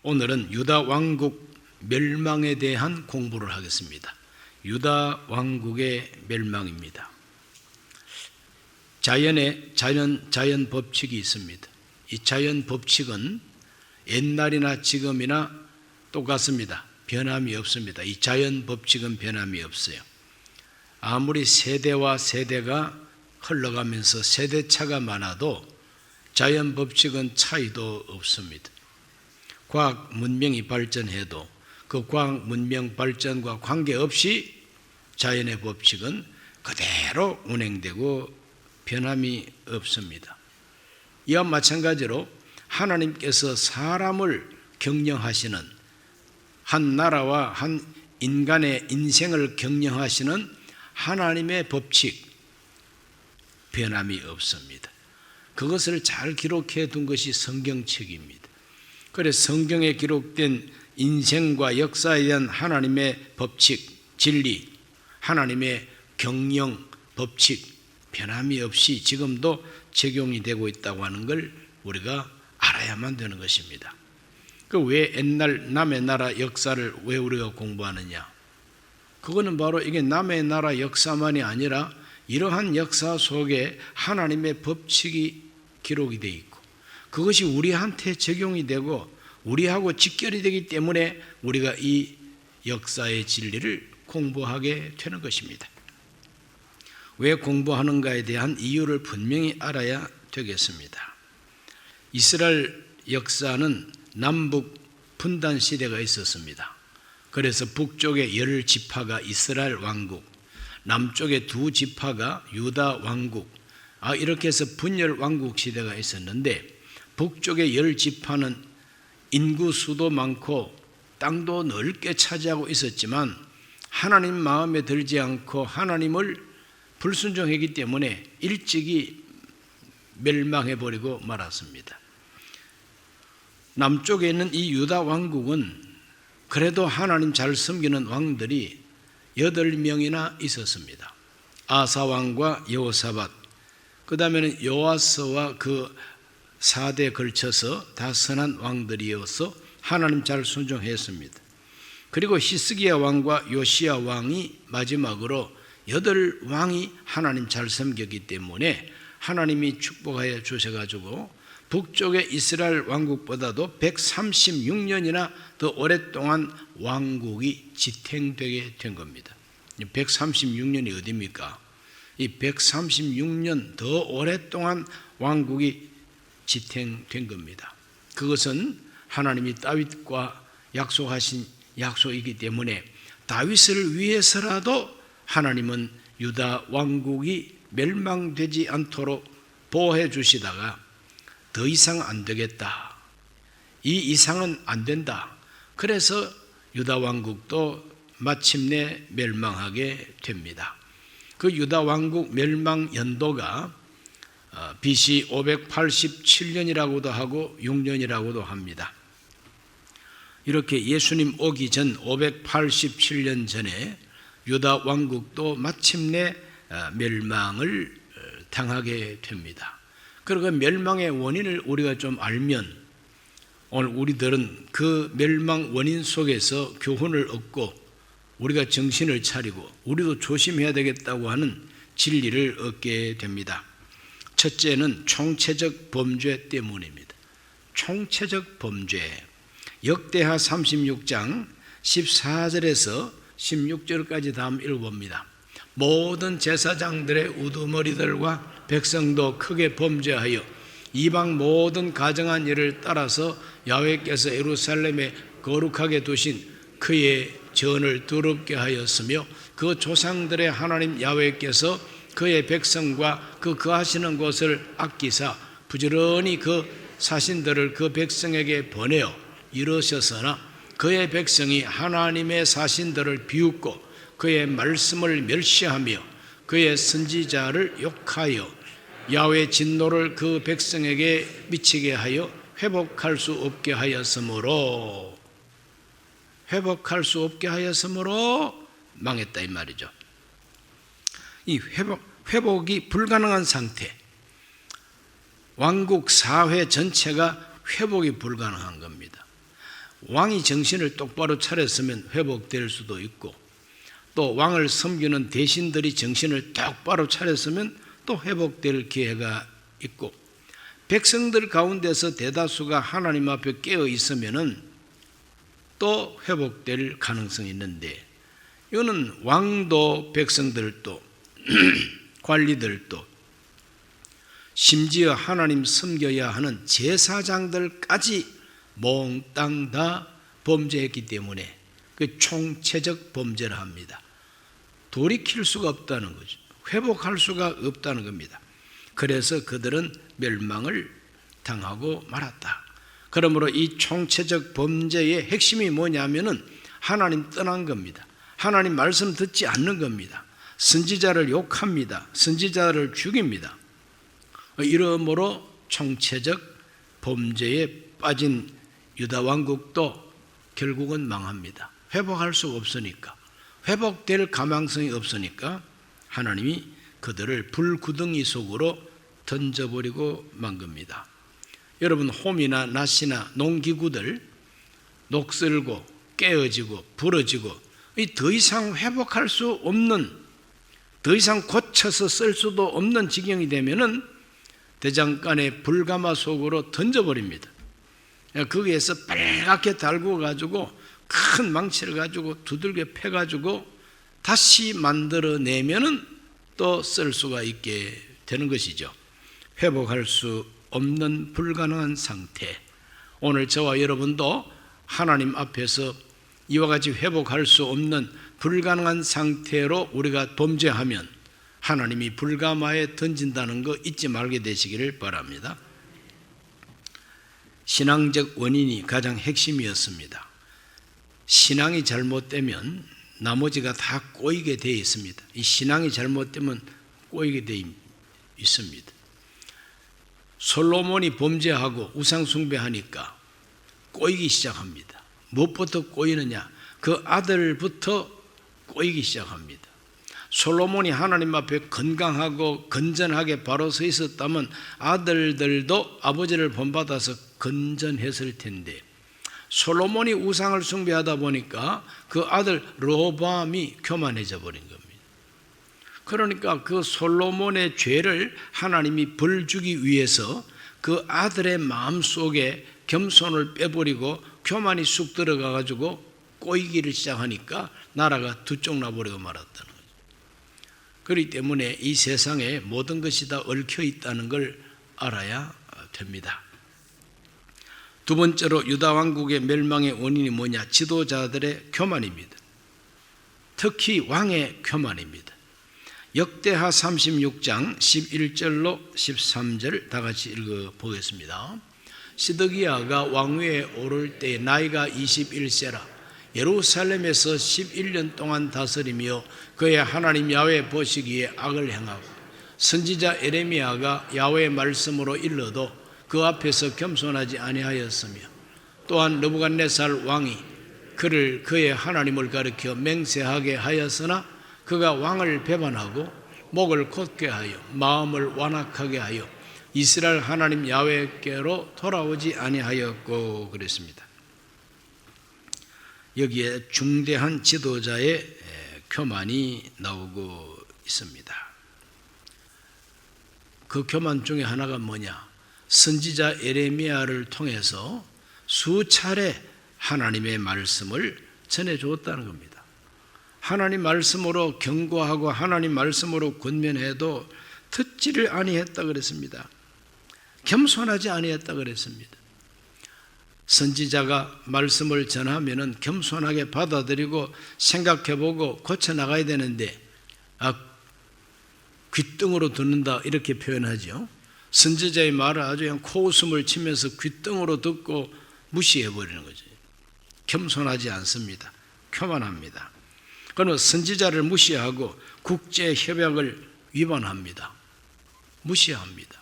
오늘은 유다 왕국 멸망에 대한 공부를 하겠습니다. 유다 왕국의 멸망입니다. 자연 법칙이 있습니다. 이 자연 법칙은 옛날이나 지금이나 똑같습니다. 변함이 없습니다. 이 자연 법칙은 변함이 없어요. 아무리 세대와 세대가 흘러가면서 세대차가 많아도 자연 법칙은 차이도 없습니다. 과학 문명이 발전해도 그 과학 문명 발전과 관계없이 자연의 법칙은 그대로 운행되고 변함이 없습니다. 이와 마찬가지로 하나님께서 사람을 경영하시는, 한 나라와 한 인간의 인생을 경영하시는 하나님의 법칙, 변함이 없습니다. 그것을 잘 기록해 둔 것이 성경책입니다. 그래서 성경에 기록된 인생과 역사에 대한 하나님의 법칙, 진리, 하나님의 경영 법칙, 변함이 없이 지금도 적용이 되고 있다고 하는 걸 우리가 알아야만 되는 것입니다. 그 왜 옛날 남의 나라 역사를 왜 우리가 공부하느냐? 그거는 바로 이게 남의 나라 역사만이 아니라 이러한 역사 속에 하나님의 법칙이 기록이 되어 있고 그것이 우리한테 적용이 되고 우리하고 직결이 되기 때문에 우리가 이 역사의 진리를 공부하게 되는 것입니다. 왜 공부하는가에 대한 이유를 분명히 알아야 되겠습니다. 이스라엘 역사는 남북 분단 시대가 있었습니다. 그래서 북쪽에 10지파가 이스라엘 왕국, 남쪽에 2지파가 유다 왕국, 이렇게 해서 분열 왕국 시대가 있었는데 북쪽의 10지파는 인구 수도 많고 땅도 넓게 차지하고 있었지만 하나님 마음에 들지 않고 하나님을 불순종했기 때문에 일찍이 멸망해버리고 말았습니다. 남쪽에 있는 이 유다 왕국은 그래도 하나님 잘 섬기는 왕들이 8명이나 있었습니다. 아사 왕과 여호사밧, 그 다음에는 요아스와 그 4대에 걸쳐서 다 선한 왕들이어서 하나님 잘 순종했습니다. 그리고 히스기야 왕과 요시야 왕이 마지막으로 8왕이 하나님 잘 섬겼기 때문에 하나님이 축복하여 주셔가지고 북쪽의 이스라엘 왕국보다도 136년이나 더 오랫동안 왕국이 지탱되게 된 겁니다. 136년이 어디입니까? 이 136년 더 오랫동안 왕국이 지탱된 겁니다. 그것은 하나님이 다윗과 약속하신 약속이기 때문에 다윗을 위해서라도 하나님은 유다 왕국이 멸망되지 않도록 보호해 주시다가 더 이상 안 되겠다, 이 이상은 안 된다, 그래서 유다 왕국도 마침내 멸망하게 됩니다. 그 유다 왕국 멸망 연도가 BC 587년이라고도 하고 6년이라고도 합니다. 이렇게 예수님 오기 전 587년 전에 유다 왕국도 마침내 멸망을 당하게 됩니다. 그리고 멸망의 원인을 우리가 좀 알면 오늘 우리들은 그 멸망 원인 속에서 교훈을 얻고 우리가 정신을 차리고 우리도 조심해야 되겠다고 하는 진리를 얻게 됩니다. 첫째는 총체적 범죄 때문입니다. 총체적 범죄. 역대하 36장 14절에서 16절까지 다음 읽어봅니다. 모든 제사장들의 우두머리들과 백성도 크게 범죄하여 이방 모든 가정한 일을 따라서 야훼께서 예루살렘에 거룩하게 두신 그의 전을 더럽게 하였으며 그 조상들의 하나님 야훼께서 그의 백성과 그 거하시는 곳을 아끼사 부지런히 그 사신들을 그 백성에게 보내어 이루셨으나 그의 백성이 하나님의 사신들을 비웃고 그의 말씀을 멸시하며 그의 선지자를 욕하여 야훼 진노를 그 백성에게 미치게 하여 회복할 수 없게 하였으므로 망했다 이 말이죠. 이 회복이 불가능한 상태, 왕국 사회 전체가 회복이 불가능한 겁니다. 왕이 정신을 똑바로 차렸으면 회복될 수도 있고, 또 왕을 섬기는 대신들이 정신을 똑바로 차렸으면 또 회복될 기회가 있고, 백성들 가운데서 대다수가 하나님 앞에 깨어 있으면은 또 회복될 가능성이 있는데, 이거는 왕도 백성들도 관리들도 심지어 하나님 섬겨야 하는 제사장들까지 몽땅 다 범죄했기 때문에 그 총체적 범죄를 합니다. 돌이킬 수가 없다는 거죠. 회복할 수가 없다는 겁니다. 그래서 그들은 멸망을 당하고 말았다. 그러므로 이 총체적 범죄의 핵심이 뭐냐면은 하나님 떠난 겁니다. 하나님 말씀 듣지 않는 겁니다. 선지자를 욕합니다. 선지자를 죽입니다. 이러므로 총체적 범죄에 빠진 유다 왕국도 결국은 망합니다. 회복할 수 없으니까, 회복될 가망성이 없으니까 하나님이 그들을 불구덩이 속으로 던져버리고 만 겁니다. 여러분, 홈이나 낫이나 농기구들 녹슬고 깨어지고 부러지고 더 이상 회복할 수 없는, 더 이상 고쳐서 쓸 수도 없는 지경이 되면은 대장간의 불가마 속으로 던져버립니다. 거기에서 빨갛게 달구어 가지고 큰 망치를 가지고 두들겨 패 가지고 다시 만들어내면은 또 쓸 수가 있게 되는 것이죠. 회복할 수 없는 불가능한 상태. 오늘 저와 여러분도 하나님 앞에서 이와 같이 회복할 수 없는 불가능한 상태로 우리가 범죄하면 하나님이 불가마에 던진다는 거 잊지 말게 되시기를 바랍니다. 신앙적 원인이 가장 핵심이었습니다. 신앙이 잘못되면 나머지가 다 꼬이게 되어 있습니다. 이 신앙이 잘못되면 꼬이게 되어 있습니다. 솔로몬이 범죄하고 우상숭배하니까 꼬이기 시작합니다. 무엇부터 꼬이느냐? 그 아들부터 꼬이기 시작합니다. 솔로몬이 하나님 앞에 건강하고 건전하게 바로 서 있었다면 아들들도 아버지를 본받아서 건전했을 텐데, 솔로몬이 우상을 숭배하다 보니까 그 아들 르호보암이 교만해져 버린 겁니다. 그러니까 그 솔로몬의 죄를 하나님이 벌주기 위해서 그 아들의 마음속에 겸손을 빼버리고 교만이 쑥 들어가 가지고 꼬이기를 시작하니까 나라가 두 쪽 나버리고 말았다는 거죠. 그렇기 때문에 이 세상에 모든 것이 다 얽혀 있다는 걸 알아야 됩니다. 두 번째로 유다 왕국의 멸망의 원인이 뭐냐? 지도자들의 교만입니다. 특히 왕의 교만입니다. 역대하 36장 11절로 13절 다 같이 읽어보겠습니다. 시드기야가 왕위에 오를 때 나이가 21세라 예루살렘에서 11년 동안 다스리며 그의 하나님 야훼 보시기에 악을 행하고 선지자 에레미야가 야훼의 말씀으로 일러도 그 앞에서 겸손하지 아니하였으며, 또한 느부갓네살 왕이 그를 그의 하나님을 가리켜 맹세하게 하였으나 그가 왕을 배반하고 목을 곧게 하여 마음을 완악하게 하여 이스라엘 하나님 야훼께로 돌아오지 아니하였고 그랬습니다. 여기에 중대한 지도자의 교만이 나오고 있습니다. 그 교만 중에 하나가 뭐냐? 선지자 에레미야를 통해서 수차례 하나님의 말씀을 전해주었다는 겁니다. 하나님 말씀으로 경고하고 하나님 말씀으로 권면해도 듣지를 아니했다 그랬습니다. 겸손하지 아니했다 그랬습니다. 선지자가 말씀을 전하면은 겸손하게 받아들이고 생각해보고 고쳐나가야 되는데, 귓등으로 듣는다 이렇게 표현하죠. 선지자의 말을 아주 그냥 코웃음을 치면서 귓등으로 듣고 무시해버리는 거죠. 겸손하지 않습니다. 교만합니다. 그러면 선지자를 무시하고 국제협약을 위반합니다. 무시합니다.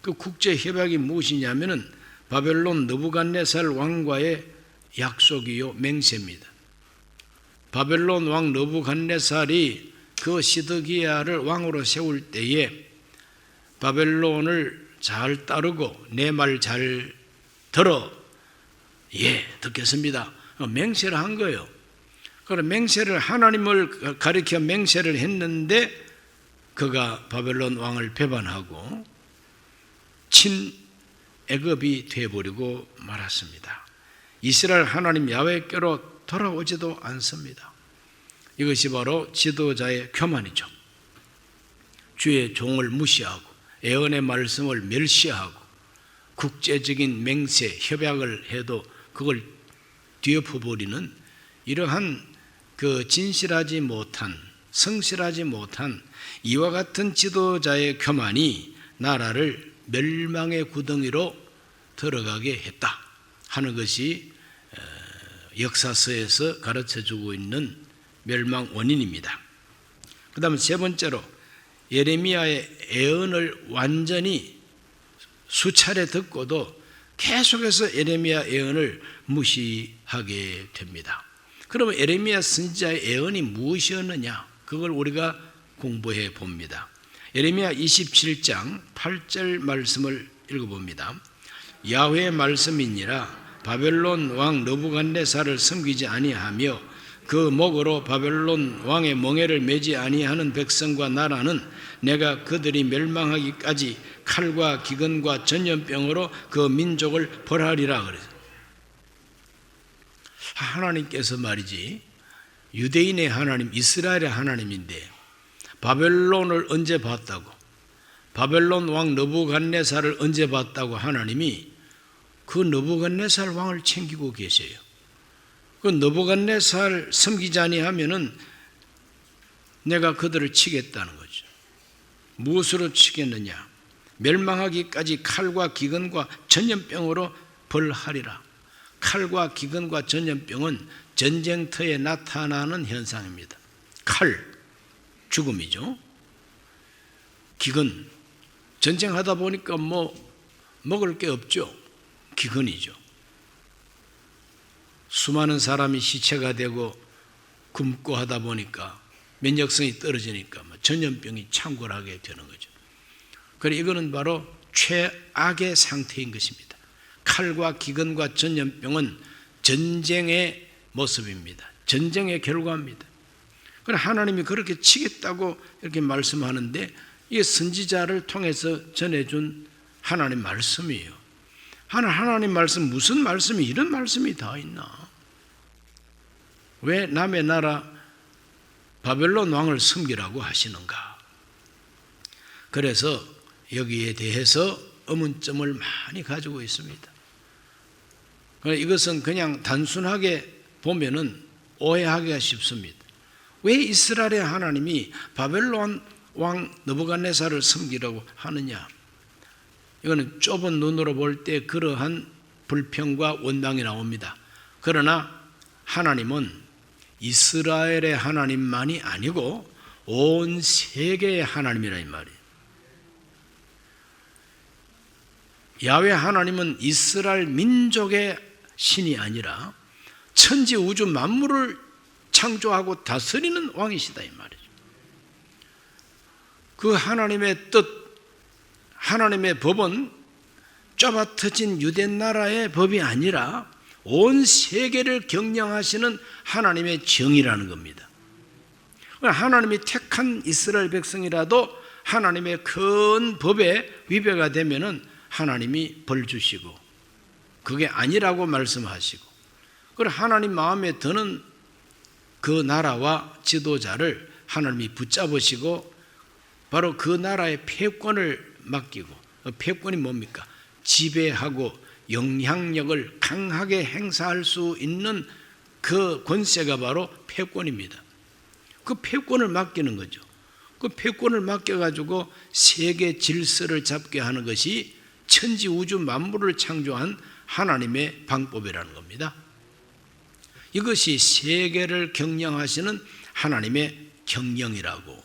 그 국제협약이 무엇이냐면은 바벨론 느부갓네살 왕과의 약속이요 맹세입니다. 바벨론 왕 느부갓네살이 그 시드기야를 왕으로 세울 때에 바벨론을 잘 따르고 내 말 잘 들어 예, 듣겠습니다. 맹세를 한 거예요. 그럼 맹세를, 하나님을 가리켜 맹세를 했는데 그가 바벨론 왕을 배반하고 친 애굽이 되어버리고 말았습니다. 이스라엘 하나님 야훼께로 돌아오지도 않습니다. 이것이 바로 지도자의 교만이죠. 주의 종을 무시하고 애언의 말씀을 멸시하고 국제적인 맹세, 협약을 해도 그걸 뒤엎어버리는 이러한 그 진실하지 못한, 성실하지 못한 이와 같은 지도자의 교만이 나라를 멸망의 구덩이로 들어가게 했다 하는 것이 역사서에서 가르쳐주고 있는 멸망 원인입니다. 그 다음에 세 번째로 예레미야의 애언을 완전히 수차례 듣고도 계속해서 예레미야 애언을 무시하게 됩니다. 그러면 예레미야 선지자의 애언이 무엇이었느냐? 그걸 우리가 공부해 봅니다. 예레미야 27장 8절 말씀을 읽어봅니다. 야훼의 말씀이니라 바벨론 왕 느부갓네살을 섬기지 아니하며 그 목으로 바벨론 왕의 멍에를 매지 아니하는 백성과 나라는 내가 그들이 멸망하기까지 칼과 기근과 전염병으로 그 민족을 벌하리라 그래서 하나님께서 말이지 유대인의 하나님, 이스라엘의 하나님인데 바벨론을 언제 봤다고, 바벨론 왕 느부갓네살을 언제 봤다고 하나님이 그 느부갓네살 왕을 챙기고 계세요. 그 느부갓네살 섬기지 아니하면은 내가 그들을 치겠다는 거죠. 무엇으로 치겠느냐? 멸망하기까지 칼과 기근과 전염병으로 벌하리라. 칼과 기근과 전염병은 전쟁터에 나타나는 현상입니다. 칼, 죽음이죠. 기근, 전쟁하다 보니까 먹을 게 없죠. 기근이죠. 수많은 사람이 시체가 되고 굶고 하다 보니까 면역성이 떨어지니까 전염병이 창궐하게 되는 거죠. 그래 이거는 바로 최악의 상태인 것입니다. 칼과 기근과 전염병은 전쟁의 모습입니다. 전쟁의 결과입니다. 그래 하나님이 그렇게 치겠다고 이렇게 말씀하는데 이게 선지자를 통해서 전해준 하나님 말씀이에요. 하나님 말씀, 무슨 말씀이 이런 말씀이 다 있나? 왜 남의 나라 바벨론 왕을 섬기라고 하시는가? 그래서 여기에 대해서 의문점을 많이 가지고 있습니다. 이것은 그냥 단순하게 보면은 오해하기가 쉽습니다. 왜 이스라엘의 하나님이 바벨론 왕 느부갓네살을 섬기라고 하느냐? 이거는 좁은 눈으로 볼 때 그러한 불평과 원망이 나옵니다. 그러나 하나님은 이스라엘의 하나님만이 아니고 온 세계의 하나님이라 이 말이에요. 야훼 하나님은 이스라엘 민족의 신이 아니라 천지 우주 만물을 창조하고 다스리는 왕이시다 이 말이죠. 그 하나님의 뜻, 하나님의 법은 좁아터진 유대 나라의 법이 아니라 온 세계를 경영하시는 하나님의 정의라는 겁니다. 하나님이 택한 이스라엘 백성이라도 하나님의 큰 법에 위배가 되면은 하나님이 벌 주시고 그게 아니라고 말씀하시고 그리고 하나님 마음에 드는 그 나라와 지도자를 하나님이 붙잡으시고 바로 그 나라의 패권을 맡기고, 패권이 뭡니까? 지배하고 영향력을 강하게 행사할 수 있는 그 권세가 바로 패권입니다. 그 패권을 맡기는 거죠. 그 패권을 맡겨가지고 세계 질서를 잡게 하는 것이 천지 우주 만물을 창조한 하나님의 방법이라는 겁니다. 이것이 세계를 경영하시는 하나님의 경영이라고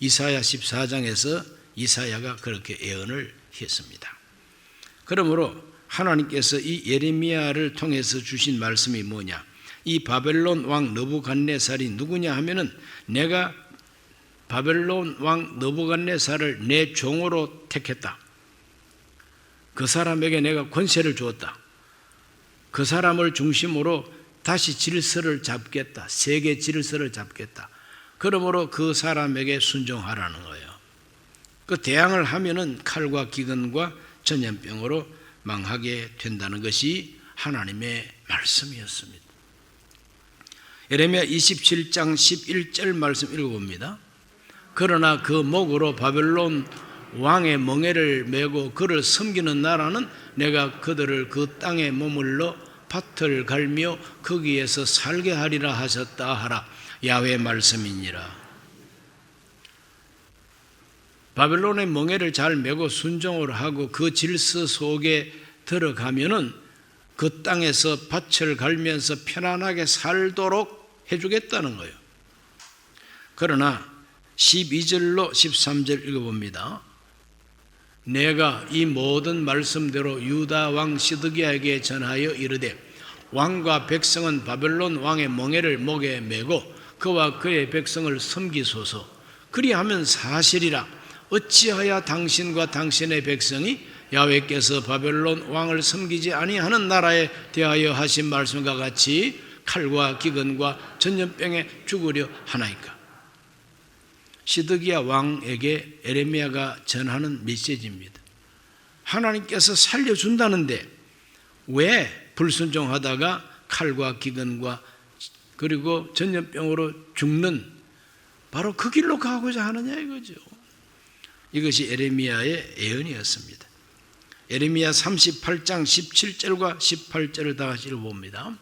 이사야 14장에서 이사야가 그렇게 예언을 했습니다. 그러므로 하나님께서 이 예레미야를 통해서 주신 말씀이 뭐냐? 이 바벨론 왕 느부갓네살이 누구냐 하면은 내가 바벨론 왕 느부갓네살을 내 종으로 택했다. 그 사람에게 내가 권세를 주었다. 그 사람을 중심으로 다시 질서를 잡겠다. 세계 질서를 잡겠다. 그러므로 그 사람에게 순종하라는 거예요. 그 대항을 하면은 칼과 기근과 전염병으로 망하게 된다는 것이 하나님의 말씀이었습니다. 예레미야 27장 11절 말씀 읽어봅니다. 그러나 그 목으로 바벨론 왕의 멍에를 메고 그를 섬기는 나라는 내가 그들을 그 땅에 머물러 밭을 갈며 거기에서 살게 하리라 하셨다 하라. 야훼 말씀이니라. 바벨론의 멍에를 잘 메고 순종을 하고 그 질서 속에 들어가면은 그 땅에서 밭을 갈면서 편안하게 살도록 해주겠다는 거예요. 그러나 12절로 13절 읽어봅니다. 내가 이 모든 말씀대로 유다 왕 시드기야에게 전하여 이르되 왕과 백성은 바벨론 왕의 멍에를 목에 메고 그와 그의 백성을 섬기소서. 그리하면 사실이라 어찌하여 당신과 당신의 백성이 야훼께서 바벨론 왕을 섬기지 아니하는 나라에 대하여 하신 말씀과 같이 칼과 기근과 전염병에 죽으려 하나이까. 시드기야 왕에게 예레미야가 전하는 메시지입니다. 하나님께서 살려준다는데 왜 불순종하다가 칼과 기근과 그리고 전염병으로 죽는 바로 그 길로 가고자 하느냐 이거죠. 이것이 예레미야의 예언이었습니다. 예레미야 38장 17절과 18절을 다 같이 읽어봅니다.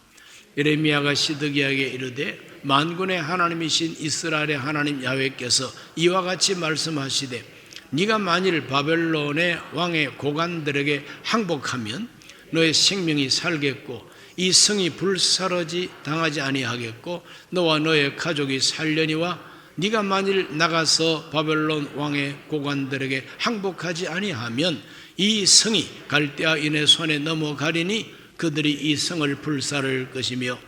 예레미야가 시드기야에게 이르되 만군의 하나님이신 이스라엘의 하나님 야훼께서 이와 같이 말씀하시되 네가 만일 바벨론의 왕의 고관들에게 항복하면 너의 생명이 살겠고 이 성이 불사르지 당하지 아니하겠고 너와 너의 가족이 살려니와 네가 만일 나가서 바벨론 왕의 고관들에게 항복하지 아니하면 이 성이 갈대아인의 손에 넘어가리니 그들이 이 성을 불사를 것이며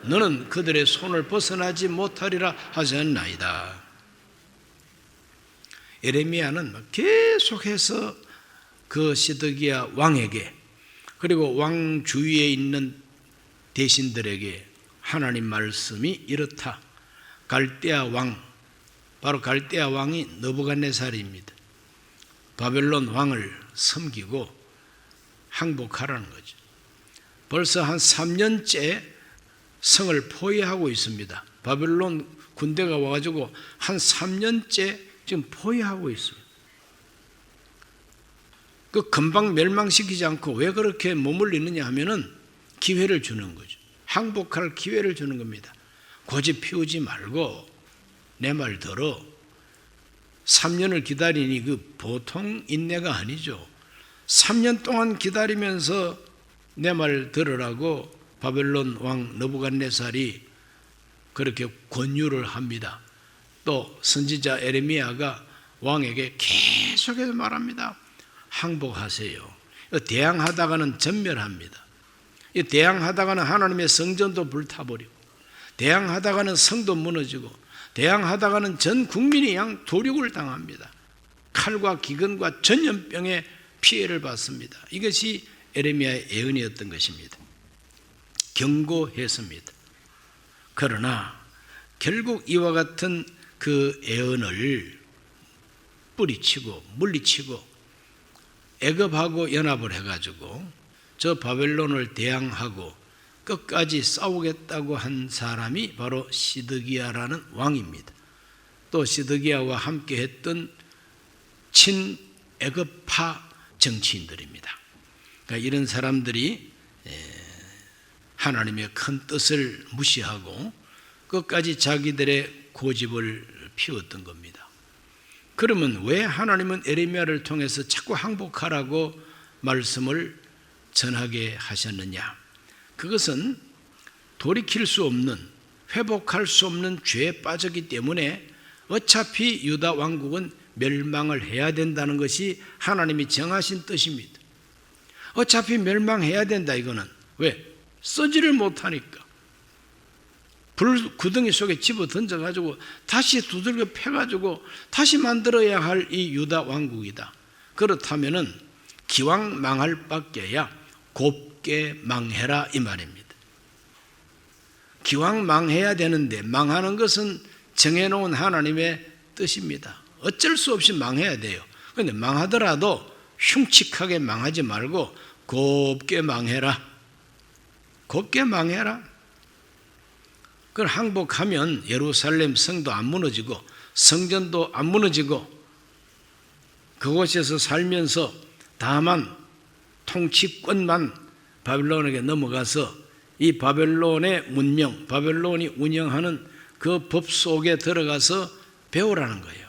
너는 그들의 손을 벗어나지 못하리라 하셨나이다. 예레미야는 계속해서 그 시드기야 왕에게 그리고 왕 주위에 있는 대신들에게 하나님 말씀이 이렇다. 갈대아 왕, 바로 갈대아 왕이 느부갓네살입니다. 바벨론 왕을 섬기고 항복하라는 거죠. 벌써 한 3년째 성을 포위하고 있습니다. 바벨론 군대가 와가지고 한 3년째 지금 포위하고 있습니다. 그 금방 멸망시키지 않고 왜 그렇게 머물리느냐 하면은 기회를 주는 거죠. 항복할 기회를 주는 겁니다. 고집 피우지 말고 내 말 들어. 3년을 기다리니 그 보통 인내가 아니죠. 3년 동안 기다리면서 내 말 들으라고 바벨론 왕 느부갓네살이 그렇게 권유를 합니다. 또 선지자 예레미야가 왕에게 계속해서 말합니다. 항복하세요. 대항하다가는 전멸합니다. 대항하다가는 하나님의 성전도 불타버리고 대항하다가는 성도 무너지고 대항하다가는 전 국민이 양 도륙을 당합니다. 칼과 기근과 전염병에 피해를 받습니다. 이것이 예레미야의 예언이었던 것입니다. 경고했습니다. 그러나 결국 이와 같은 그 예언을 뿌리치고 물리치고 애굽하고 연합을 해가지고 저 바벨론을 대항하고 끝까지 싸우겠다고 한 사람이 바로 시드기야라는 왕입니다. 또 시드기야와 함께 했던 친애굽파 정치인들입니다. 그러니까 이런 사람들이 하나님의 큰 뜻을 무시하고 끝까지 자기들의 고집을 피웠던 겁니다. 그러면 왜 하나님은 예레미야를 통해서 자꾸 항복하라고 말씀을 전하게 하셨느냐? 그것은 돌이킬 수 없는, 회복할 수 없는 죄에 빠졌기 때문에 어차피 유다 왕국은 멸망을 해야 된다는 것이 하나님이 정하신 뜻입니다. 어차피 멸망해야 된다. 이거는 왜? 쓰지를 못하니까. 불 구덩이 속에 집어 던져가지고 다시 두들겨 패가지고 다시 만들어야 할 이 유다 왕국이다. 그렇다면은 기왕 망할 밖에야 곱게 망해라 이 말입니다. 기왕 망해야 되는데 망하는 것은 정해놓은 하나님의 뜻입니다. 어쩔 수 없이 망해야 돼요. 그런데 망하더라도 흉측하게 망하지 말고 곱게 망해라. 곱게 망해라. 그걸 항복하면 예루살렘 성도 안 무너지고 성전도 안 무너지고 그곳에서 살면서 다만 통치권만 바벨론에게 넘어가서 이 바벨론의 문명, 바벨론이 운영하는 그 법 속에 들어가서 배우라는 거예요.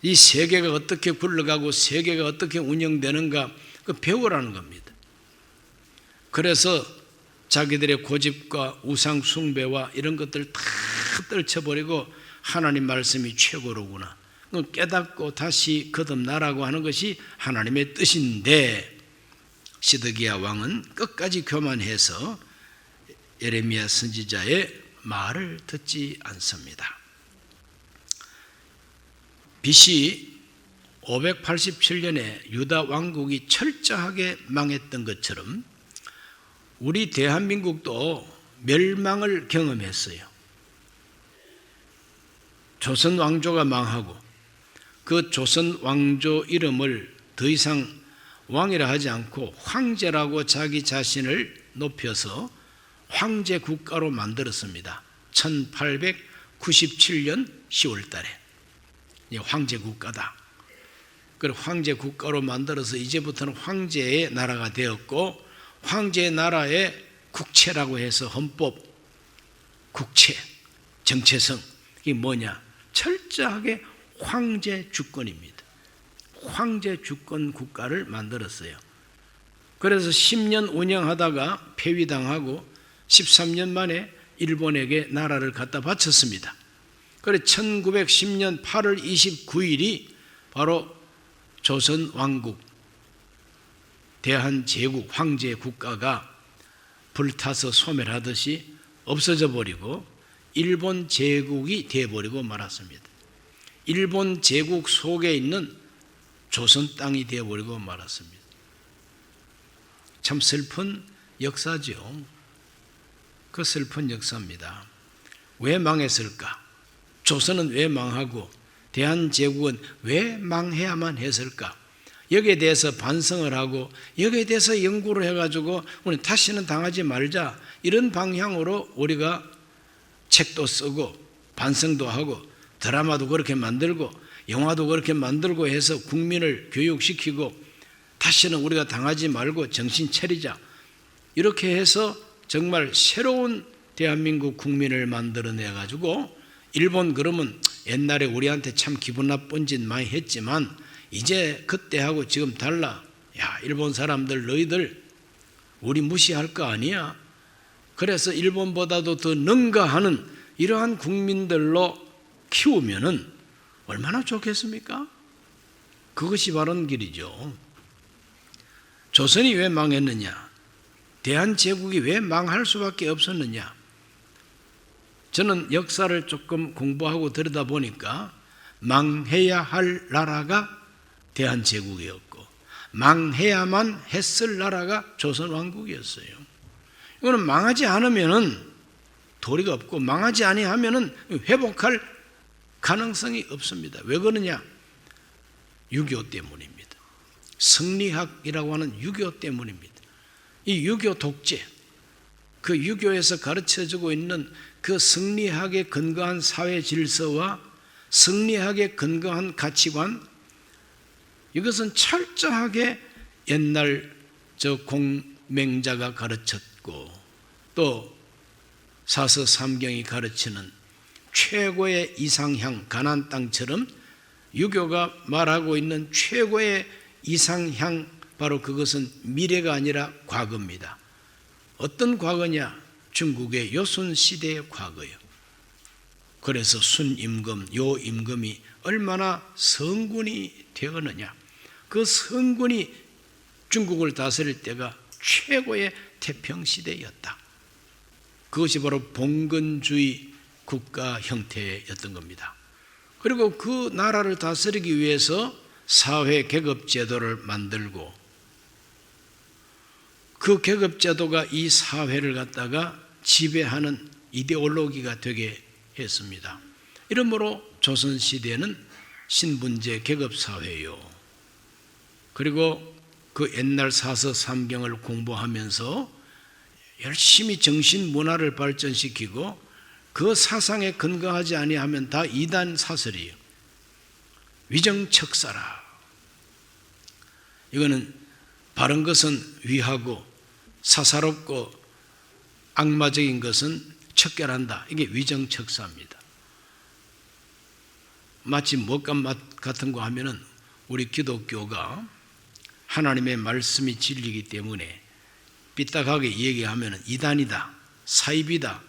이 세계가 어떻게 굴러가고 세계가 어떻게 운영되는가 그 배우라는 겁니다. 그래서 자기들의 고집과 우상 숭배와 이런 것들 다 떨쳐버리고 하나님 말씀이 최고로구나 깨닫고 다시 거듭나라고 하는 것이 하나님의 뜻인데 시드기야 왕은 끝까지 교만해서 예레미야 선지자의 말을 듣지 않습니다. BC 587년에 유다 왕국이 철저하게 망했던 것처럼 우리 대한민국도 멸망을 경험했어요. 조선 왕조가 망하고 그 조선 왕조 이름을 더 이상 왕이라 하지 않고 황제라고 자기 자신을 높여서 황제 국가로 만들었습니다. 1897년 10월 달에 황제 국가다. 그리고 황제 국가로 만들어서 이제부터는 황제의 나라가 되었고 황제의 나라의 국채라고 해서 헌법, 국채, 정체성 이게 뭐냐? 철저하게 황제 주권입니다. 황제 주권 국가를 만들었어요. 그래서 10년 운영하다가 폐위당하고 13년 만에 일본에게 나라를 갖다 바쳤습니다. 그래서 1910년 8월 29일이 바로 조선 왕국, 대한제국, 황제 국가가 불타서 소멸하듯이 없어져 버리고 일본 제국이 되어버리고 말았습니다. 일본 제국 속에 있는 조선 땅이 되어버리고 말았습니다. 참 슬픈 역사죠. 그 슬픈 역사입니다. 왜 망했을까? 조선은 왜 망하고 대한제국은 왜 망해야만 했을까? 여기에 대해서 반성을 하고 여기에 대해서 연구를 해가지고 우리 다시는 당하지 말자 이런 방향으로 우리가 책도 쓰고 반성도 하고 드라마도 그렇게 만들고 영화도 그렇게 만들고 해서 국민을 교육시키고 다시는 우리가 당하지 말고 정신 차리자 이렇게 해서 정말 새로운 대한민국 국민을 만들어내가지고 일본 그러면 옛날에 우리한테 참 기분 나쁜 짓 많이 했지만 이제 그때하고 지금 달라. 야, 일본 사람들 너희들 우리 무시할 거 아니야. 그래서 일본보다도 더 능가하는 이러한 국민들로 키우면은 얼마나 좋겠습니까? 그것이 바른 길이죠. 조선이 왜 망했느냐? 대한제국이 왜 망할 수밖에 없었느냐? 저는 역사를 조금 공부하고 들여다보니까 망해야 할 나라가 대한제국이었고 망해야만 했을 나라가 조선왕국이었어요. 이거는 망하지 않으면은 도리가 없고 망하지 아니하면은 회복할 가능성이 없습니다. 왜 그러냐? 유교 때문입니다. 승리학이라고 하는 유교 때문입니다. 이 유교 독재, 그 유교에서 가르쳐주고 있는 그 승리학에 근거한 사회 질서와 승리학에 근거한 가치관, 이것은 철저하게 옛날 저 공맹자가 가르쳤고 또 사서삼경이 가르치는 최고의 이상향 가나안 땅처럼 유교가 말하고 있는 최고의 이상향 바로 그것은 미래가 아니라 과거입니다. 어떤 과거냐? 중국의 요순 시대의 과거예요. 그래서 순임금, 요임금이 얼마나 성군이 되었느냐. 그 성군이 중국을 다스릴 때가 최고의 태평시대였다. 그것이 바로 봉건주의 국가 형태였던 겁니다. 그리고 그 나라를 다스리기 위해서 사회 계급 제도를 만들고 그 계급제도가 이 사회를 갖다가 지배하는 이데올로기가 되게 했습니다. 이러므로 조선시대는 신분제 계급사회요. 그리고 그 옛날 사서 삼경을 공부하면서 열심히 정신 문화를 발전시키고 그 사상에 근거하지 아니하면 다 이단 사설이에요. 위정척사라. 이거는 바른 것은 위하고 사사롭고 악마적인 것은 척결한다. 이게 위정척사입니다. 마치 먹감맛 같은 거 하면은 우리 기독교가 하나님의 말씀이 진리이기 때문에 삐딱하게 얘기하면은 이단이다, 사입이다,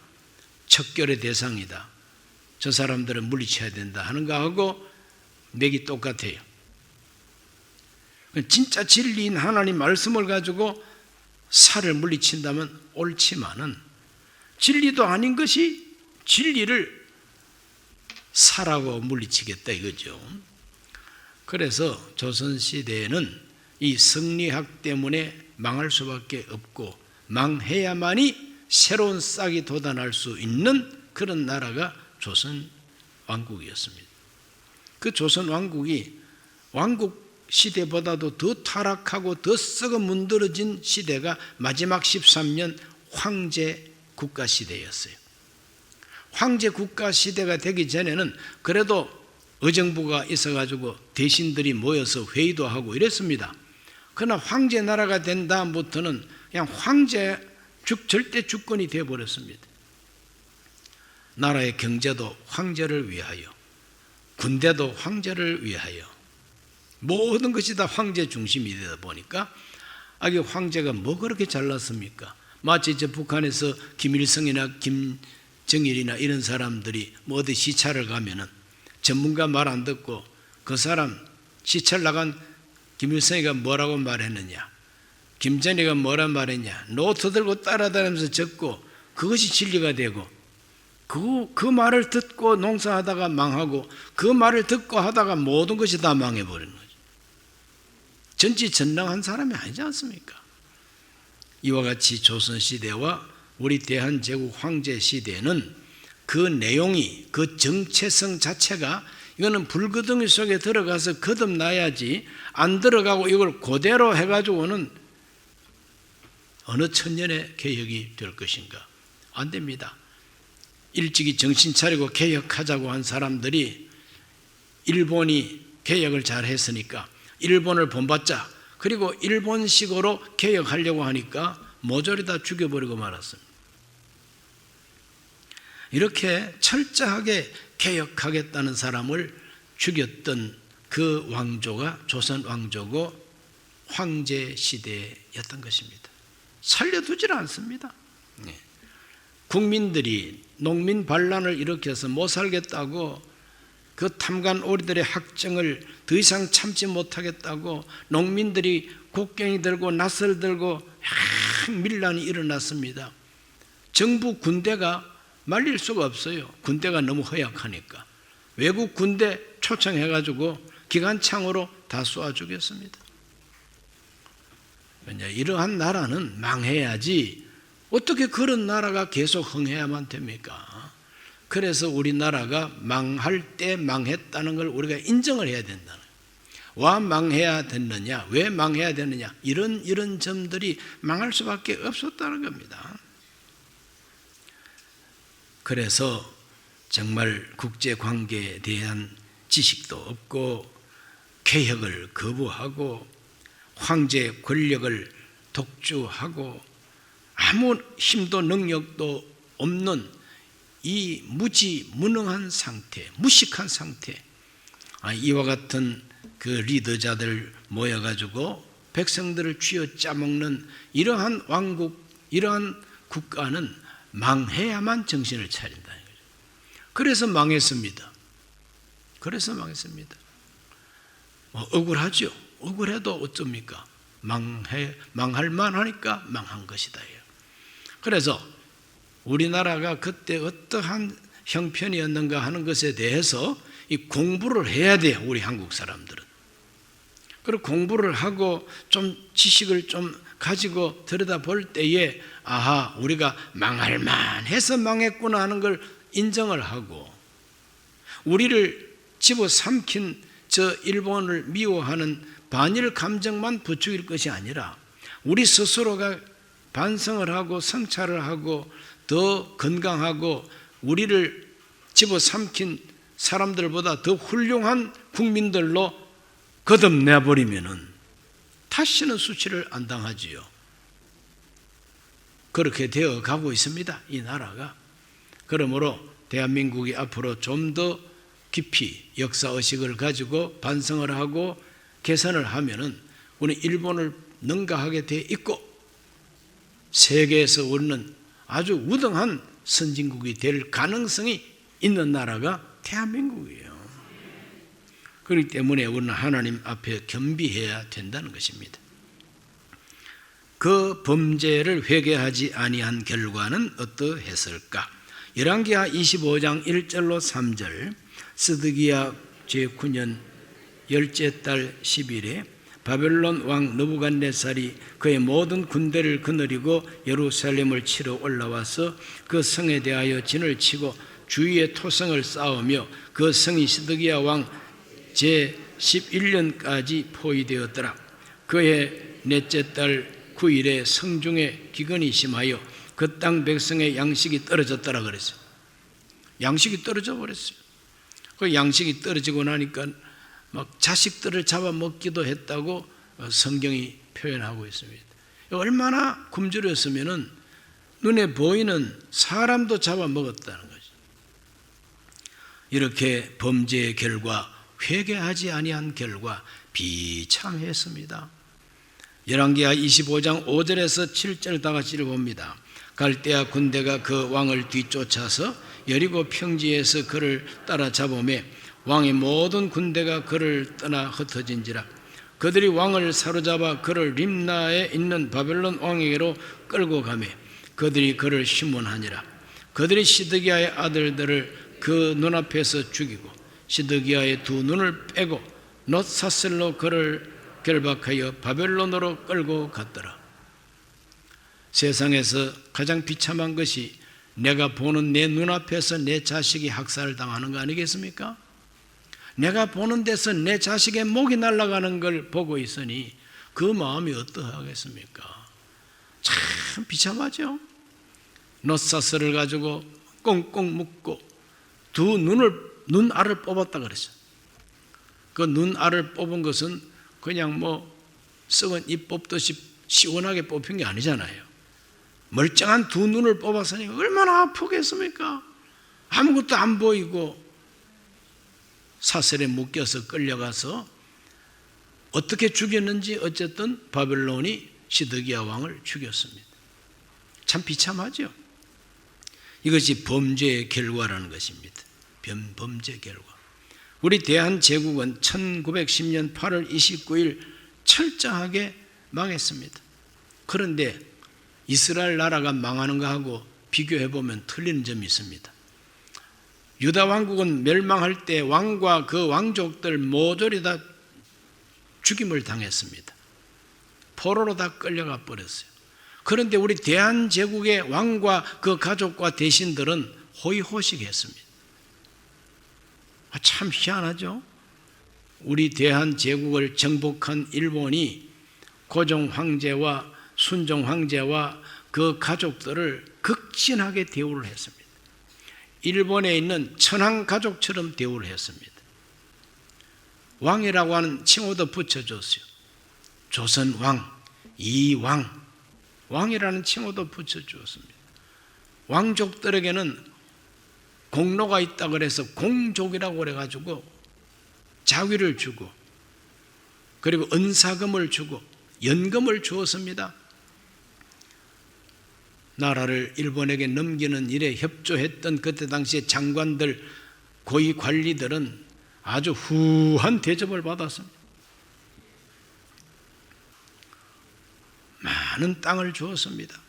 척결의 대상이다, 저 사람들은 물리쳐야 된다 하는 거하고 맥이 똑같아요. 진짜 진리인 하나님 말씀을 가지고 살을 물리친다면 옳지만은 진리도 아닌 것이 진리를 살하고 물리치겠다 이거죠. 그래서 조선시대에는 이 성리학 때문에 망할 수밖에 없고 망해야만이 새로운 싹이 돋아날 수 있는 그런 나라가 조선 왕국이었습니다. 그 조선 왕국이 왕국 시대보다도 더 타락하고 더 썩어 문드러진 시대가 마지막 13년 황제 국가 시대였어요. 황제 국가 시대가 되기 전에는 그래도 의정부가 있어가지고 대신들이 모여서 회의도 하고 이랬습니다. 그러나 황제 나라가 된 다음부터는 그냥 황제 절대 주권이 되어버렸습니다. 나라의 경제도 황제를 위하여, 군대도 황제를 위하여, 모든 것이 다 황제 중심이 되다 보니까 이 황제가 뭐 그렇게 잘났습니까? 마치 저 북한에서 김일성이나 김정일이나 이런 사람들이 뭐 어디 시찰을 가면은 전문가 말 안 듣고 그 사람 시찰 나간 김일성이가 뭐라고 말했느냐, 김정일이가 뭐라 말했냐, 노트 들고 따라다니면서 적고 그것이 진리가 되고 그 말을 듣고 농사하다가 망하고 그 말을 듣고 하다가 모든 것이 다 망해버리는 거죠. 전지전능한 사람이 아니지 않습니까? 이와 같이 조선시대와 우리 대한제국 황제시대는 그 내용이 그 정체성 자체가 이거는 불거덩이 속에 들어가서 거듭나야지 안 들어가고 이걸 그대로 해가지고는 어느 천년의 개혁이 될 것인가? 안 됩니다. 일찍이 정신 차리고 개혁하자고 한 사람들이 일본이 개혁을 잘 했으니까 일본을 본받자, 그리고 일본식으로 개혁하려고 하니까 모조리 다 죽여버리고 말았습니다. 이렇게 철저하게 개혁하겠다는 사람을 죽였던 그 왕조가 조선 왕조고 황제 시대였던 것입니다. 살려두질 않습니다. 국민들이 농민 반란을 일으켜서 못 살겠다고 그 탐관 오리들의 학정을 더 이상 참지 못하겠다고 농민들이 곡괭이 들고 낫을 들고 밀란이 일어났습니다. 정부 군대가 말릴 수가 없어요. 군대가 너무 허약하니까 외국 군대 초청해가지고 기관창으로 다 쏘아 죽였습니다. 이러한 나라는 망해야지 어떻게 그런 나라가 계속 흥해야만 됩니까? 그래서 우리나라가 망할 때 망했다는 걸 우리가 인정을 해야 된다는 거예요. 와 망해야 됐느냐, 왜 망해야 되느냐, 이런 점들이 망할 수밖에 없었다는 겁니다. 그래서 정말 국제관계에 대한 지식도 없고 개혁을 거부하고 황제 권력을 독주하고 아무 힘도 능력도 없는 이 무지무능한 상태, 무식한 상태, 이와 같은 그 리더자들 모여가지고 백성들을 쥐어짜먹는 이러한 왕국, 이러한 국가는 망해야만 정신을 차린다는 거죠. 그래서 망했습니다. 그래서 망했습니다. 억울하죠. 억울해도 어쩝니까? 망할 만하니까 망한 것이다. 그래서 우리나라가 그때 어떠한 형편이었는가 하는 것에 대해서 이 공부를 해야 돼요. 우리 한국 사람들은. 그리고 공부를 하고 좀 지식을 좀 가지고 들여다볼 때에 아하, 우리가 망할 만해서 망했구나 하는 걸 인정을 하고, 우리를 집어삼킨 저 일본을 미워하는 반일 감정만 부추길 것이 아니라 우리 스스로가 반성을 하고 성찰을 하고 더 건강하고 우리를 집어삼킨 사람들보다 더 훌륭한 국민들로 거듭내버리면은 다시는 수치를 안 당하지요. 그렇게 되어 가고 있습니다, 이 나라가. 그러므로 대한민국이 앞으로 좀 더 깊이 역사의식을 가지고 반성을 하고 개선을 하면은 우리 일본을 능가하게 돼 있고 세계에서 우리는 아주 우등한 선진국이 될 가능성이 있는 나라가 대한민국이에요. 그렇기 때문에 우리는 하나님 앞에 겸비해야 된다는 것입니다. 그 범죄를 회개하지 아니한 결과는 어떠했을까? 열왕기하 25장 1절로 3절. 스드기야 제9년 열째 달 10일에 바벨론 왕 느부갓네살이 그의 모든 군대를 거느리고 예루살렘을 치러 올라와서 그 성에 대하여 진을 치고 주위에 토성을 쌓으며 그 성이 스드기야 왕 제11년까지 포위되었더라. 그해 넷째 달 9일에 성중에 기근이 심하여 그 땅 백성의 양식이 떨어졌더라 그랬어요. 양식이 떨어져 버렸어요. 그 양식이 떨어지고 나니까 막 자식들을 잡아먹기도 했다고 성경이 표현하고 있습니다. 얼마나 굶주렸으면은 눈에 보이는 사람도 잡아먹었다는 거죠. 이렇게 범죄의 결과, 회개하지 아니한 결과 비참했습니다. 열왕기하 25장 5절에서 7절 다 같이를 봅니다. 갈대아 군대가 그 왕을 뒤쫓아서 여리고 평지에서 그를 따라잡으매 왕의 모든 군대가 그를 떠나 흩어진지라. 그들이 왕을 사로잡아 그를 림나에 있는 바벨론 왕에게로 끌고 가매 그들이 그를 심문하니라. 그들이 시드기야의 아들들을 그 눈앞에서 죽이고 시드기야의 두 눈을 빼고 놋사슬로 그를 결박하여 바벨론으로 끌고 갔더라. 세상에서 가장 비참한 것이 내가 보는 내 눈앞에서 내 자식이 학살을 당하는 거 아니겠습니까? 내가 보는 데서 내 자식의 목이 날아가는 걸 보고 있으니 그 마음이 어떠하겠습니까? 참 비참하죠. 놋사슬을 가지고 꽁꽁 묶고 눈 알을 뽑았다 그랬어요. 그 눈 알을 뽑은 것은 그냥 뭐 썩은 잎 뽑듯이 시원하게 뽑힌 게 아니잖아요. 멀쩡한 두 눈을 뽑았으니 얼마나 아프겠습니까? 아무것도 안 보이고 사슬에 묶여서 끌려가서 어떻게 죽였는지 어쨌든 바벨론이 시드기야 왕을 죽였습니다. 참 비참하죠. 이것이 범죄의 결과라는 것입니다. 범죄 결과. 우리 대한제국은 1910년 8월 29일 철저하게 망했습니다. 그런데 이스라엘 나라가 망하는 것하고 비교해보면 틀리는 점이 있습니다. 유다 왕국은 멸망할 때 왕과 그 왕족들 모조리 다 죽임을 당했습니다. 포로로 다 끌려가 버렸어요. 그런데 우리 대한제국의 왕과 그 가족과 대신들은 호의호식했습니다. 참 희한하죠. 우리 대한제국을 정복한 일본이 고종 황제와 순종 황제와 그 가족들을 극진하게 대우를 했습니다. 일본에 있는 천황 가족처럼 대우를 했습니다. 왕이라고 하는 칭호도 붙여줬어요. 조선왕, 이왕, 왕이라는 칭호도 붙여주었습니다. 왕족들에게는 공로가 있다 그래서 공족이라고 그래가지고 자위를 주고 그리고 은사금을 주고 연금을 주었습니다. 나라를 일본에게 넘기는 일에 협조했던 그때 당시에 장관들, 고위 관리들은 아주 후한 대접을 받았습니다. 많은 땅을 주었습니다.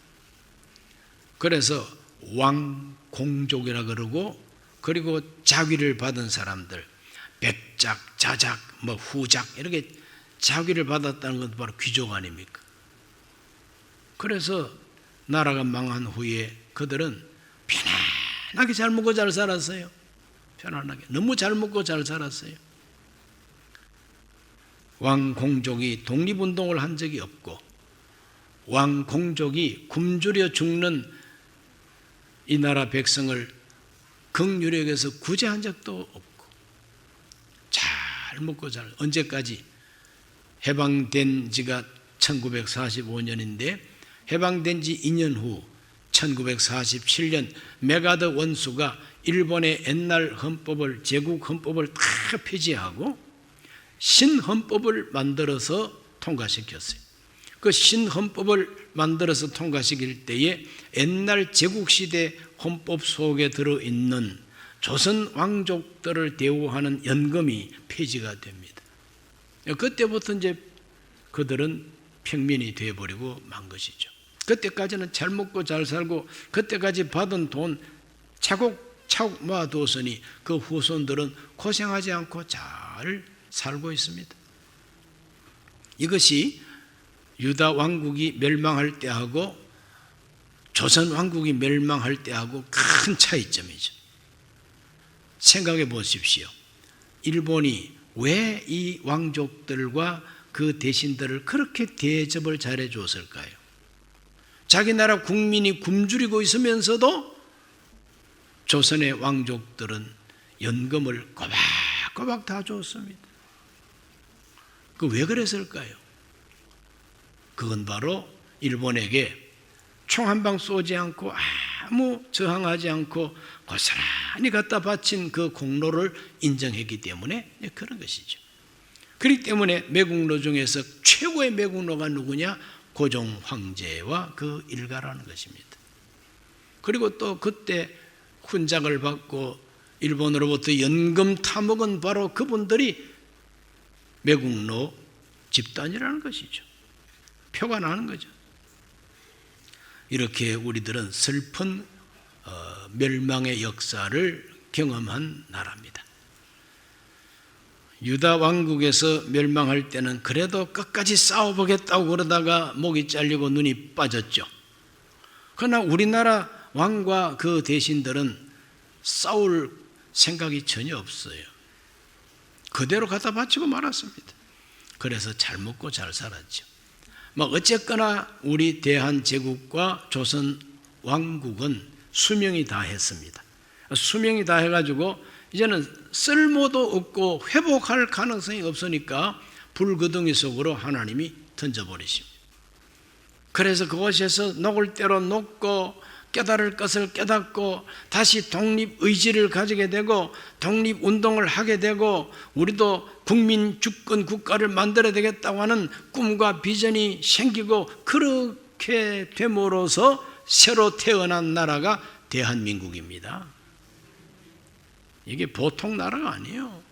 그래서 왕공족이라 그러고 그리고 자위를 받은 사람들, 백작, 자작, 후작 이렇게 자위를 받았다는 것도 바로 귀족 아닙니까? 그래서 나라가 망한 후에 그들은 편안하게 잘 먹고 잘 살았어요. 편안하게. 너무 잘 먹고 잘 살았어요. 왕공족이 독립운동을 한 적이 없고 왕공족이 굶주려 죽는 이 나라 백성을 긍휼하게서 구제한 적도 없고 잘 먹고 잘 언제까지 해방된 지가 1945년인데 해방된 지 2년 후 1947년 메가더 원수가 일본의 옛날 헌법을 제국 헌법을 다 폐지하고 신헌법을 만들어서 통과시켰어요. 그 신헌법을 만들어서 통과시킬 때에 옛날 제국시대 헌법 속에 들어있는 조선 왕족들을 대우하는 연금이 폐지가 됩니다. 그때부터 이제 그들은 평민이 되어버리고 만 것이죠. 그때까지는 잘 먹고 잘 살고 그때까지 받은 돈 차곡차곡 모아두었으니 그 후손들은 고생하지 않고 잘 살고 있습니다. 이것이 유다 왕국이 멸망할 때하고 조선 왕국이 멸망할 때하고 큰 차이점이죠. 생각해 보십시오. 일본이 왜 이 왕족들과 그 대신들을 그렇게 대접을 잘해 줬을까요? 자기 나라 국민이 굶주리고 있으면서도 조선의 왕족들은 연금을 꼬박꼬박 다 줬습니다. 그 왜 그랬을까요? 그건 바로 일본에게 총 한 방 쏘지 않고 아무 저항하지 않고 고스란히 갖다 바친 그 공로를 인정했기 때문에 그런 것이죠. 그렇기 때문에 매국노 중에서 최고의 매국노가 누구냐? 고종 황제와 그 일가라는 것입니다. 그리고 또 그때 훈장을 받고 일본으로부터 연금 타먹은 바로 그분들이 매국노 집단이라는 것이죠. 표가 나는 거죠. 이렇게 우리들은 슬픈 멸망의 역사를 경험한 나라입니다. 유다 왕국에서 멸망할 때는 그래도 끝까지 싸워보겠다고 그러다가 목이 잘리고 눈이 빠졌죠. 그러나 우리나라 왕과 그 대신들은 싸울 생각이 전혀 없어요. 그대로 갖다 바치고 말았습니다. 그래서 잘 먹고 잘 살았죠. 어쨌거나 우리 대한제국과 조선 왕국은 수명이 다 했습니다. 수명이 다 해가지고 이제는 쓸모도 없고 회복할 가능성이 없으니까 불구덩이 속으로 하나님이 던져버리십니다. 그래서 그곳에서 녹을 대로 녹고 깨달을 것을 깨닫고 다시 독립의지를 가지게 되고 독립운동을 하게 되고 우리도 국민 주권 국가를 만들어야 되겠다고 하는 꿈과 비전이 생기고 그렇게 됨으로써 새로 태어난 나라가 대한민국입니다. 이게 보통 나라가 아니에요.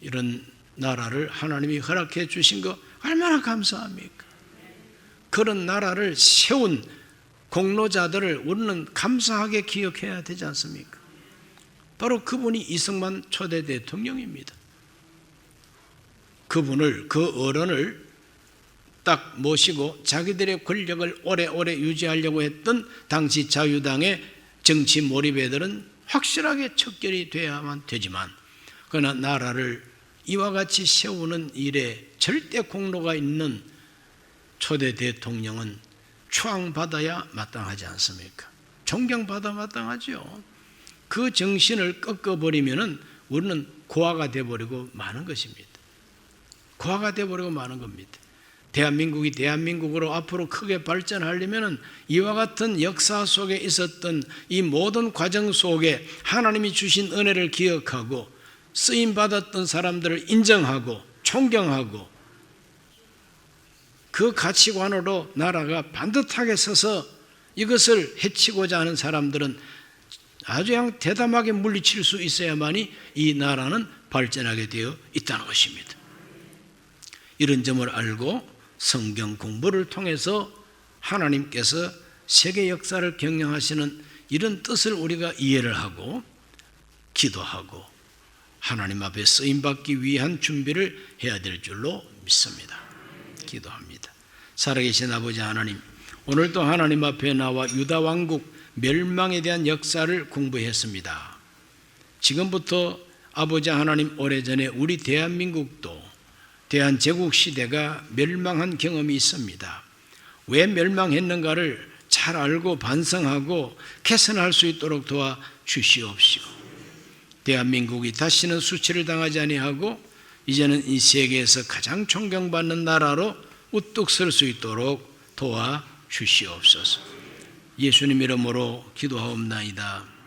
이런 나라를 하나님이 허락해 주신 거 얼마나 감사합니까? 그런 나라를 세운 공로자들을 우리는 감사하게 기억해야 되지 않습니까? 바로 그분이 이승만 초대 대통령입니다. 그분을, 그 어른을 딱 모시고 자기들의 권력을 오래오래 유지하려고 했던 당시 자유당의 정치 몰입애들은 확실하게 척결이 돼야만 되지만 그러나 나라를 이와 같이 세우는 일에 절대 공로가 있는 초대 대통령은 추앙받아야 마땅하지 않습니까? 존경받아 마땅하죠. 그 정신을 꺾어버리면은 우리는 고아가 되어버리고 마는 것입니다. 고아가 되어버리고 마는 겁니다. 대한민국이 대한민국으로 앞으로 크게 발전하려면은 이와 같은 역사 속에 있었던 이 모든 과정 속에 하나님이 주신 은혜를 기억하고 쓰임 받았던 사람들을 인정하고 존경하고 그 가치관으로 나라가 반듯하게 서서 이것을 해치고자 하는 사람들은 아주 그냥 대담하게 물리칠 수 있어야만이 이 나라는 발전하게 되어 있다는 것입니다. 이런 점을 알고 성경 공부를 통해서 하나님께서 세계 역사를 경영하시는 이런 뜻을 우리가 이해를 하고 기도하고 하나님 앞에 쓰임받기 위한 준비를 해야 될 줄로 믿습니다. 기도합니다. 살아계신 아버지 하나님, 오늘도 하나님 앞에 나와 유다 왕국 멸망에 대한 역사를 공부했습니다. 지금부터 아버지 하나님, 오래전에 우리 대한민국도 대한제국 시대가 멸망한 경험이 있습니다. 왜 멸망했는가를 잘 알고 반성하고 개선할 수 있도록 도와 주시옵시고, 대한민국이 다시는 수치를 당하지 아니하고 이제는 이 세계에서 가장 존경받는 나라로 우뚝 설 수 있도록 도와 주시옵소서. 예수님 이름으로 기도하옵나이다.